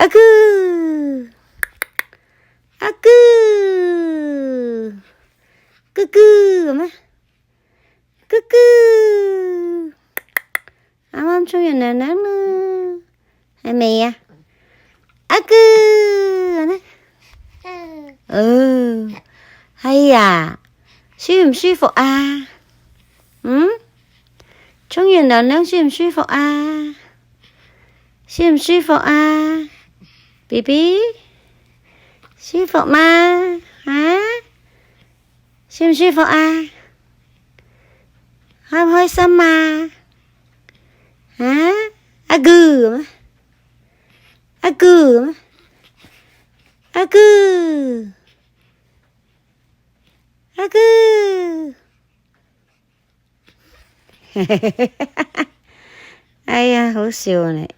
아그 아그 끄끄 엄마 끄끄 엄청이 나나나 mẹ 아그 hay à suy không suy phục à trong hiện đó nó suy không suy phục à suy không suy phục à baby suy phục mà hả suy không suy phục à hơi hơi xăm mà hả 아그 아그 아그 아그 ai à hổ xìu này